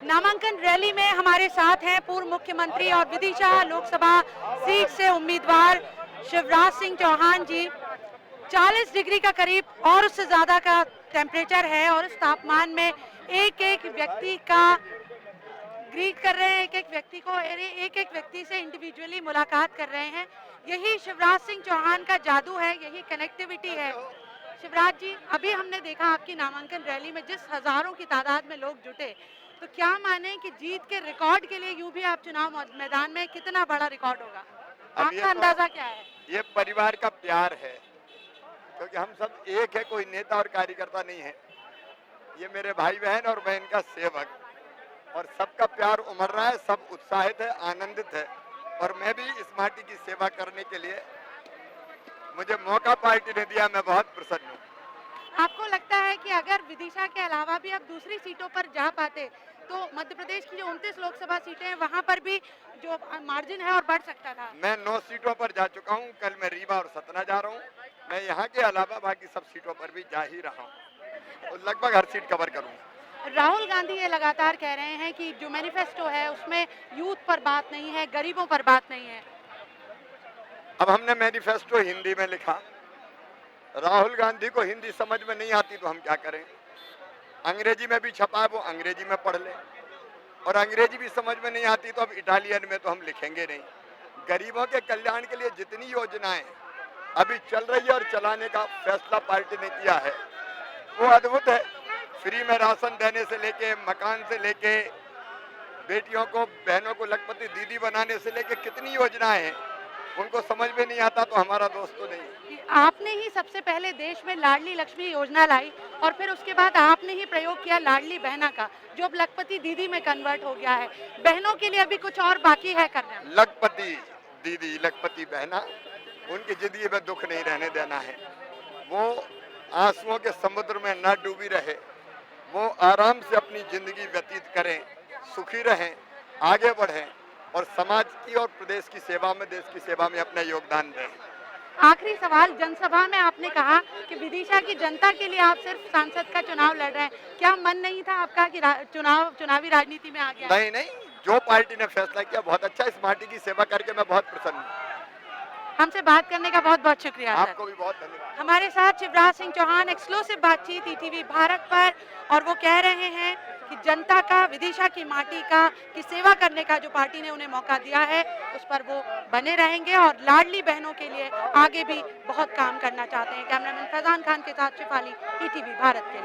नामांकन रैली में हमारे साथ हैं पूर्व मुख्यमंत्री और विदिशा लोकसभा सीट से उम्मीदवार शिवराज सिंह चौहान जी। 40 डिग्री का करीब और उससे ज्यादा का टेम्परेचर है और इस तापमान में एक एक व्यक्ति का ग्रीट कर रहे हैं, एक एक व्यक्ति को, एक एक व्यक्ति से इंडिविजुअली मुलाकात कर रहे हैं। यही शिवराज सिंह चौहान का जादू है, यही कनेक्टिविटी है। शिवराज जी, अभी हमने देखा आपकी नामांकन रैली में जिस हजारों की तादाद में लोग जुटे, तो क्या माने कि जीत के रिकॉर्ड के लिए यूं भी आप चुनाव मैदान में, कितना बड़ा रिकॉर्ड होगा, आपका अंदाजा क्या है? ये परिवार का प्यार है, क्योंकि हम सब एक है, कोई नेता और कार्यकर्ता नहीं है। ये मेरे भाई बहन और बहन का सेवक, और सबका प्यार उमड़ रहा है, सब उत्साहित है, आनंदित है। और मैं भी इस माटी की सेवा करने के लिए मुझे मौका पार्टी ने दिया, मैं बहुत प्रसन्न हूँ। आपको लगता है कि अगर विदिशा के अलावा भी आप दूसरी सीटों पर जा पाते तो मध्य प्रदेश की जो 29 लोकसभा सीटें हैं वहां पर भी जो मार्जिन है और बढ़ सकता था? मैं 9 सीटों पर जा चुका हूं, कल मैं रीवा और सतना जा रहा हूं। मैं यहां के अलावा बाकी सब सीटों पर भी जा ही रहा हूं और लगभग हर सीट कवर करूंगा। राहुल गांधी ये लगातार कह रहे हैं कि जो मैनिफेस्टो है उसमें यूथ पर बात नहीं है, गरीबों पर बात नहीं है। अब हमने मैनिफेस्टो हिंदी में लिखा, राहुल गांधी को हिंदी समझ में नहीं आती तो हम क्या करें? अंग्रेजी में भी छपा है, वो अंग्रेजी में पढ़ ले, और अंग्रेजी भी समझ में नहीं आती तो अब इटालियन में तो हम लिखेंगे नहीं। गरीबों के कल्याण के लिए जितनी योजनाएं अभी चल रही है और चलाने का फैसला पार्टी ने किया है वो अद्भुत है। फ्री में राशन देने से लेके, मकान से लेके, बेटियों को, बहनों को लखपति दीदी बनाने से लेके कितनी योजनाएं हैं, उनको समझ में नहीं आता तो हमारा दोस्त तो नहीं। आपने ही सबसे पहले देश में लाडली लक्ष्मी योजना लाई और फिर उसके बाद आपने ही प्रयोग किया लाडली बहना का, जो अब लखपति दीदी में कन्वर्ट हो गया है। बहनों के लिए अभी कुछ और बाकी है करना? लखपति दीदी, लखपति बहना, उनकी जिंदगी में दुख नहीं रहने देना है। वो आंसुओं के समुद्र में न डूबी रहे, वो आराम से अपनी जिंदगी व्यतीत करें, सुखी रहें, आगे बढ़ें और समाज की और प्रदेश की सेवा में, देश की सेवा में अपना योगदान दें। आखिरी सवाल, जनसभा में आपने कहा कि विदिशा की जनता के लिए आप सिर्फ सांसद का चुनाव लड़ रहे हैं, क्या मन नहीं था आपका कि चुनावी राजनीति में आ गया? नहीं, जो पार्टी ने फैसला किया बहुत अच्छा, इस माटी की सेवा करके मैं बहुत प्रसन्न हूँ। हमसे बात करने का बहुत बहुत शुक्रिया। आपको भी बहुत धन्यवाद। हमारे साथ शिवराज सिंह चौहान, एक्सक्लूसिव बातचीत ईटीवी भारत पर, और वो कह रहे हैं कि जनता का, विदिशा की माटी का की सेवा करने का जो पार्टी ने उन्हें मौका दिया है उस पर वो बने रहेंगे और लाडली बहनों के लिए आगे भी बहुत काम करना चाहते हैं। कैमरामैन फैजान खान के साथ शिफाली, ईटीवी भारत के लिए।